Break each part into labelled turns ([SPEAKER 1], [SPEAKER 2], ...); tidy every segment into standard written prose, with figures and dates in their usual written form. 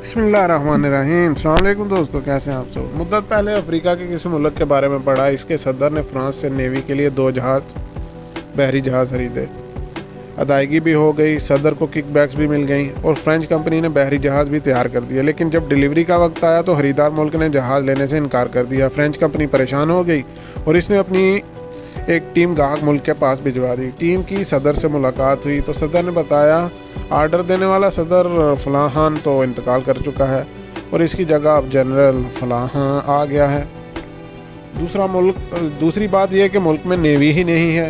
[SPEAKER 1] बिस्मिल्लाहिर्रहमानिर्रहीम। अस्सलाम वालेकुम दोस्तों, कैसे हैं आप सब। मुद्दत पहले अफ्रीका के किसी मुल्क के बारे में पढ़ा। इसके सदर ने फ्रांस से नेवी के लिए 2 बहरी जहाज़ खरीदे। अदायगी भी हो गई, सदर को किकबैक्स भी मिल गई और फ्रेंच कंपनी ने बहरी जहाज़ भी तैयार कर दिए। लेकिन जब डिलीवरी का वक्त आया तो खरीदार मुल्क ने जहाज़ लेने से इनकार कर दिया। फ्रेंच कंपनी परेशान हो गई और इसने अपनी एक टीम गाहक मुल्क के पास भिजवा दी। टीम की सदर से मुलाकात हुई तो सदर ने बताया आर्डर देने वाला सदर फलां खान तो इंतकाल कर चुका है और इसकी जगह अब जनरल फलां खान आ गया है। दूसरी बात यह कि मुल्क में नेवी ही नहीं है,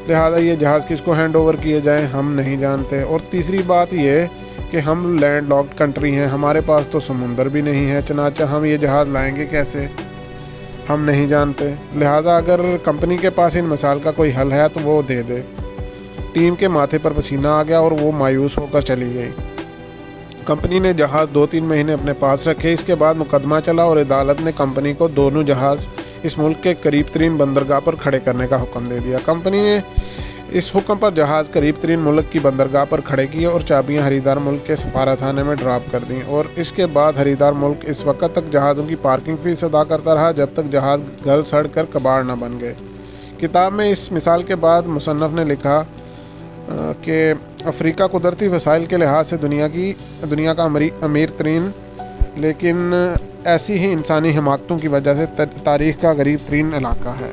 [SPEAKER 1] लिहाजा ये जहाज़ किसको हैंड ओवर किए जाएँ हम नहीं जानते। और तीसरी बात यह कि हम लैंड लॉक्ड कंट्री हैं, हमारे पास तो समुंदर भी नहीं है, चनाचा हम ये जहाज़ लाएंगे कैसे हम नहीं जानते। लिहाजा अगर कंपनी के पास इन मसाइल का कोई हल है तो वो दे दे। टीम के माथे पर पसीना आ गया और वो मायूस होकर चली गई। कंपनी ने जहाज़ 2-3 महीने अपने पास रखे। इसके बाद मुकदमा चला और अदालत ने कंपनी को दोनों जहाज़ इस मुल्क के करीब तरीन बंदरगाह पर खड़े करने का हुक्म दे दिया। कंपनी ने इस हुक्म पर जहाज़ करीब तरीन मुल्क की बंदरगाह पर खड़े किए और चाबियां खरीदार मुल्क के सफारतखाने में ड्रॉप कर दी। और इसके बाद खरीदार मुल्क इस वक्त तक जहाज़ों की पार्किंग फ़ीस अदा करता रहा जब तक जहाज़ गल सड़ कर कबाड़ न बन गए। किताब में इस मिसाल के बाद मुसन्नफ़ ने लिखा कि अफ्रीका कुदरती वसाइल के लिहाज से दुनिया का अमीर तरीन, लेकिन ऐसी ही इंसानी हिमाकतों की वजह से तारीख़ का गरीब तरीन इलाका है।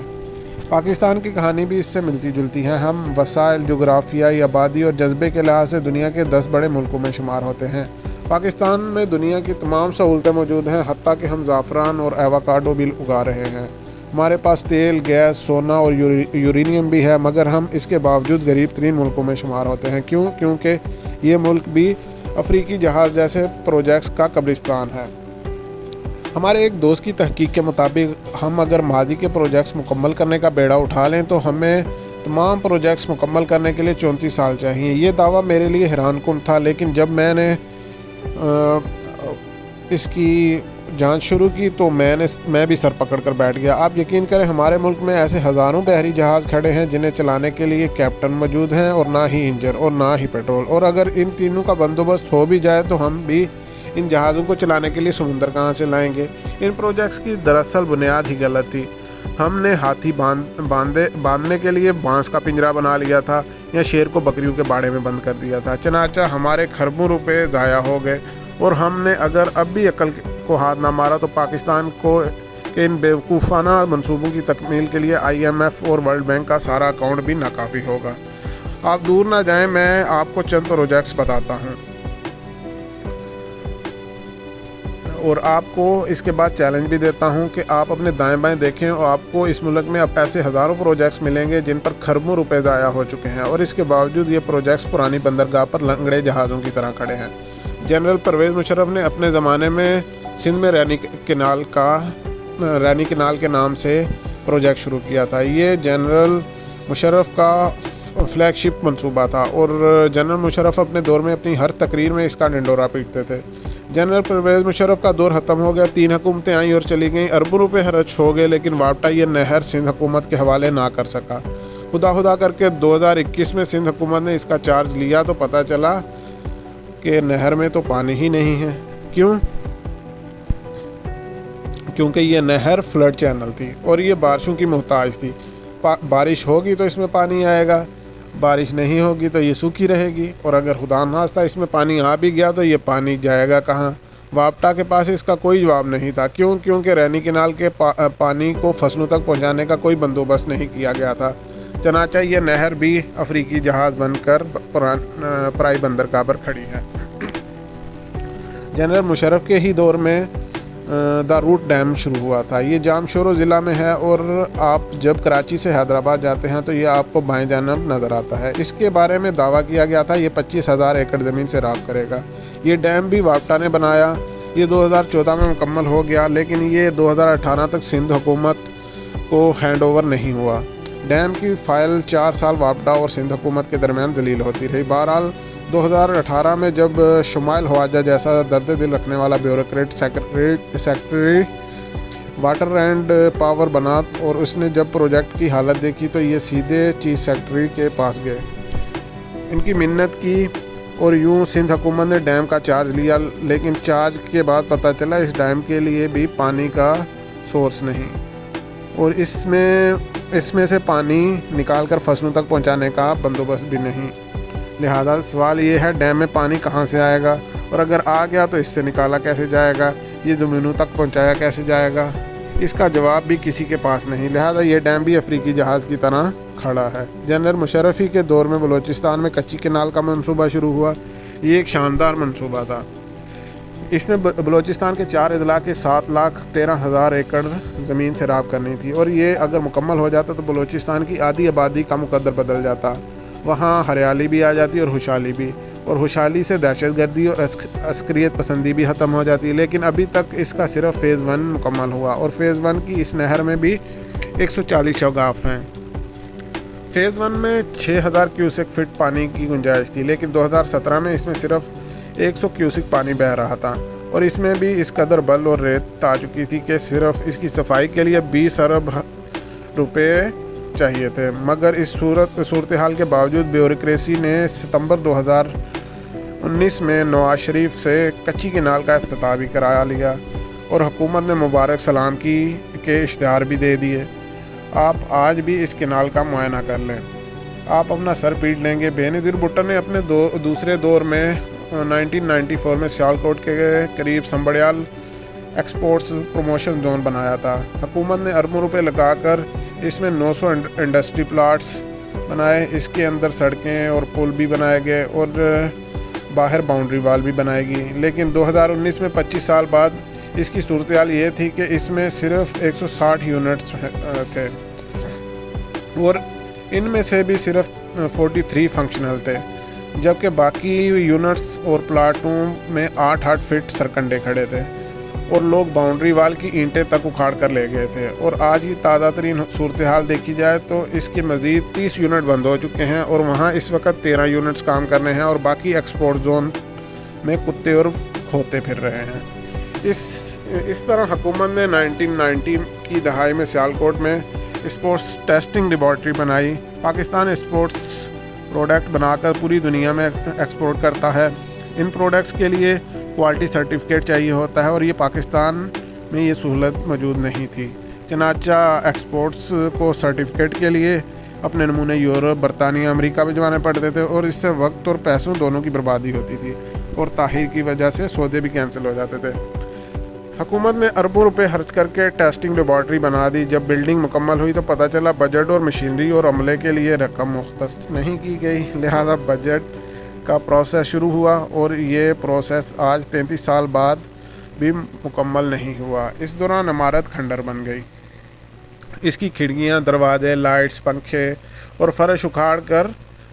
[SPEAKER 1] पाकिस्तान की कहानी भी इससे मिलती जुलती है। हम वसाइल, जोग्राफियाई, आबादी और जज्बे के लिहाज से दुनिया के 10 बड़े मुल्कों में शुमार होते हैं। पाकिस्तान में दुनिया की तमाम सहूलतें मौजूद हैं, हत्ता कि हम ज़ाफ़रान और एवोकाडो भी उगा रहे हैं। हमारे पास तेल, गैस, सोना और यूरेनियम भी है, मगर हम इसके बावजूद गरीब तरीन मुल्कों में शुमार होते हैं। क्योंकि ये मुल्क भी अफ्रीकी जहाज़ जैसे प्रोजेक्ट्स का कब्रिस्तान है। हमारे एक दोस्त की तहकीक के मुताबिक हम अगर माजी के प्रोजेक्ट्स मुकम्मल करने का बेड़ा उठा लें तो हमें तमाम प्रोजेक्ट्स मुकम्मल करने के लिए 34 साल चाहिए। ये दावा मेरे लिए हैरानकुन था, लेकिन जब मैंने इसकी जांच शुरू की तो मैं भी सर पकड़ कर बैठ गया। आप यकीन करें, हमारे मुल्क में ऐसे हज़ारों बहरी जहाज़ खड़े हैं जिन्हें चलाने के लिए कैप्टन मौजूद हैं और ना ही इंजन और ना ही पेट्रोल। और अगर इन तीनों का बंदोबस्त हो भी जाए तो हम भी इन जहाज़ों को चलाने के लिए समुंदर कहाँ से लाएंगे। इन प्रोजेक्ट्स की दरअसल बुनियाद ही गलत थी। हमने हाथी बांधने के लिए बांस का पिंजरा बना लिया था या शेर को बकरियों के बाड़े में बंद कर दिया था। चनाचा हमारे खरबों रुपए ज़ाया हो गए और हमने अगर अब भी अकल को हाथ ना मारा तो पाकिस्तान को इन बेवकूफ़ाना मंसूबों की तकमील के लिए IMF और वर्ल्ड बैंक का सारा अकाउंट भी नाकाफ़ी होगा। आप दूर ना जाएं, मैं आपको चंद प्रोजेक्ट्स बताता हूँ और आपको इसके बाद चैलेंज भी देता हूं कि आप अपने दाएं बाएं देखें और आपको इस मुल्क में अब ऐसे हज़ारों प्रोजेक्ट्स मिलेंगे जिन पर खरबों रुपए ज़ाया हो चुके हैं और इसके बावजूद ये प्रोजेक्ट्स पुरानी बंदरगाह पर लंगड़े जहाज़ों की तरह खड़े हैं। जनरल परवेज़ मुशर्रफ ने अपने ज़माने में सिंध में रैनी किनाल के नाम से प्रोजेक्ट शुरू किया था। ये जनरल मुशर्रफ का फ्लैगशिप मंसूबा था और जनरल मुशर्रफ अपने दौर में अपनी हर तकरीर में इसका ढिंढोरा पीटते थे। जनरल परवेज़ मुशर्रफ का दौर ख़त्म हो गया, 3 हुकूमतें आई और चली गईं, अरबों रुपए खर्च हो गए, लेकिन वापटा ये नहर सिंध हुकूमत के हवाले ना कर सका। खुदा करके 2021 में सिंध हुकूमत ने इसका चार्ज लिया तो पता चला कि नहर में तो पानी ही नहीं है। क्योंकि ये नहर फ्लड चैनल थी और ये बारिशों की मोहताज थी। बारिश होगी तो इसमें पानी आएगा, बारिश नहीं होगी तो ये सूखी रहेगी और अगर खुदा नास्ता इसमें पानी आ भी गया तो ये पानी जाएगा कहाँ। वापटा के पास इसका कोई जवाब नहीं था। क्योंकि रैनी किनाल के पानी को फसलों तक पहुँचाने का कोई बंदोबस्त नहीं किया गया था। चनाचा ये नहर भी अफ्रीकी जहाज़ बनकर पराई बंदरगाह पर खड़ी है। जनरल मुशर्रफ के ही दौर में दारूट डैम शुरू हुआ था। ये जामशोरो ज़िला में है और आप जब कराची से हैदराबाद जाते हैं तो ये आपको बाएं जानब नज़र आता है। इसके बारे में दावा किया गया था ये 25,000 एकड़ ज़मीन से राब करेगा। ये डैम भी वापटा ने बनाया। ये 2014 में मुकम्मल हो गया, लेकिन ये 2018 तक सिंध हुकूमत को हैंड ओवर नहीं हुआ। डैम की फ़ाइल 4 साल वापटा और सिंध हुकूमत के दरमियान जलील होती रही। बहरहाल 2018 में जब शुमाइल ख्वाजा जैसा दर्द दिल रखने वाला bureaucrat secretary water and power बना और उसने जब प्रोजेक्ट की हालत देखी तो ये सीधे चीफ सेक्रेटरी के पास गए। इनकी मिन्नत की और यूं सिंध हुकूमत ने डैम का चार्ज लिया, लेकिन चार्ज के बाद पता चला इस डैम के लिए भी पानी का सोर्स नहीं, और इसमें से पानी निकालकर फसलों तक पहुंचाने का बंदोबस्त भी नहीं। लिहाजा सवाल ये है, डैम में पानी कहां से आएगा, और अगर आ गया तो इससे निकाला कैसे जाएगा, ये ज़मीनों तक पहुंचाया कैसे जाएगा, इसका जवाब भी किसी के पास नहीं। लिहाजा ये डैम भी अफ्रीकी जहाज़ की तरह खड़ा है। जनरल मुशर्रफी के दौर में बलूचिस्तान में कच्ची कैनाल का मंसूबा शुरू हुआ। ये एक शानदार मंसूबा था। इसने बलूचिस्तान के 4 अजला के 7,13,000 एकड़ ज़मीन सैराब करनी थी, और ये अगर मुकम्मल हो जाता तो बलूचिस्तान की आधी आबादी का मुकद्दर बदल जाता। वहाँ हरियाली भी आ जाती और खुशहाली भी, और खुशहाली से दहशतगर्दी और अस्करियत पसंदी भी ख़त्म हो जाती। लेकिन अभी तक इसका सिर्फ फ़ेज़ 1 मुकम्मल हुआ, और फ़ेज़ 1 की इस नहर में भी 140 शगाफ हैं। फ़ेज़ 1 में 6,000 क्यूसेक फिट पानी की गुंजाइश थी, लेकिन 2017 में इसमें सिर्फ 100 क्यूसेक पानी बह रहा था, और इसमें भी इस कदर बल और रेत आ चुकी थी कि सिर्फ इसकी सफाई के लिए 20 अरब रुपए चाहिए थे। मगर इस सूरत हाल के बावजूद ब्यूरोक्रेसी ने सितंबर 2019 में नवाज शरीफ से कच्ची कैनाल का इफ्तिताह भी करा लिया, और हुकूमत ने मुबारक सलाम के इश्तिहार भी दे दिए। आप आज भी इस कैनाल का मुआयना कर लें, आप अपना सर पीट लेंगे। बेनज़ीर भुट्टो ने अपने दूसरे दौर में 1994 में सियालकोट के करीब संबड़ियाल एक्सपोर्ट्स प्रमोशन जोन बनाया था। हुकूमत ने अरबों रुपए लगाकर इसमें 900 इंडस्ट्री प्लाट्स बनाए। इसके अंदर सड़कें और पुल भी बनाए गए, और बाहर बाउंड्री वाल भी बनाएगी। लेकिन 2019 में 25 साल बाद इसकी सूरत हाल ये थी कि इसमें सिर्फ 160 यूनिट्स थे, और इनमें से भी सिर्फ 43 फंक्शनल थे, जबकि बाकी यूनिट्स और प्लाटों में 8-8 फीट सरकंडे खड़े थे, और लोग बाउंड्री वाल की ईंटें तक उखाड़ कर ले गए थे। और आज ही ताज़ा तरीन सूरत हाल देखी जाए तो इसके मज़ीद 30 यूनिट बंद हो चुके हैं, और वहाँ इस वक्त 13 यूनिट्स काम कर रहे हैं, और बाकी एक्सपोर्ट जोन में कुत्ते और खोते फिर रहे हैं। इस तरह हुकूमत ने 1990 की दहाई में सियालकोट में स्पोर्ट्स टेस्टिंग लेबॉर्ट्री बनाई। पाकिस्तान स्पोर्ट्स प्रोडक्ट बनाकर पूरी दुनिया में एक्सपोर्ट करता है। इन प्रोडक्ट्स के लिए क्वालिटी सर्टिफिकेट चाहिए होता है, और ये पाकिस्तान में ये सहूलत मौजूद नहीं थी। चनाचा एक्सपोर्ट्स को सर्टिफिकेट के लिए अपने नमूने यूरोप, बरतानिया, अमेरिका भिजवाने पड़ते थे, और इससे वक्त और पैसों दोनों की बर्बादी होती थी, और ताख़ीर की वजह से सौदे भी कैंसिल हो जाते थे। हुकूमत ने अरबों रुपए खर्च करके टेस्टिंग लेबॉर्ट्री बना दी। जब बिल्डिंग मुकम्मल हुई तो पता चला बजट और मशीनरी और अमले के लिए रकम मुख्तस नहीं की गई। लिहाजा बजट का प्रोसेस शुरू हुआ, और ये प्रोसेस आज 33 साल बाद भी मुकम्मल नहीं हुआ। इस दौरान इमारत खंडर बन गई। इसकी खिड़कियाँ, दरवाजे, लाइट्स, पंखे और फर्श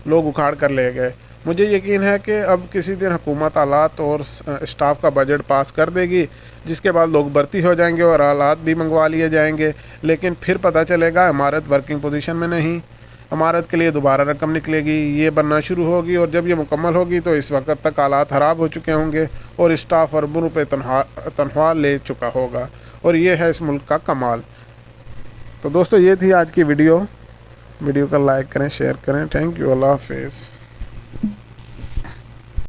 [SPEAKER 1] लोग उखाड़ कर ले गए। मुझे यकीन है कि अब किसी दिन हुकूमत आलात और स्टाफ का बजट पास कर देगी, जिसके बाद लोग भर्ती हो जाएंगे और आलात भी मंगवा लिए जाएंगे, लेकिन फिर पता चलेगा इमारत वर्किंग पोजीशन में नहीं। इमारत के लिए दोबारा रकम निकलेगी, ये बनना शुरू होगी, और जब ये मुकम्मल होगी तो इस वक्त तक हालात ख़राब हो चुके होंगे, और स्टाफ अरबों रुपये तनख्वाह ले चुका होगा। और ये है इस मुल्क का कमाल। तो दोस्तों, ये थी आज की वीडियो का लाइक करें, शेयर करें। Thank you. अल्लाह हाफ़िज़।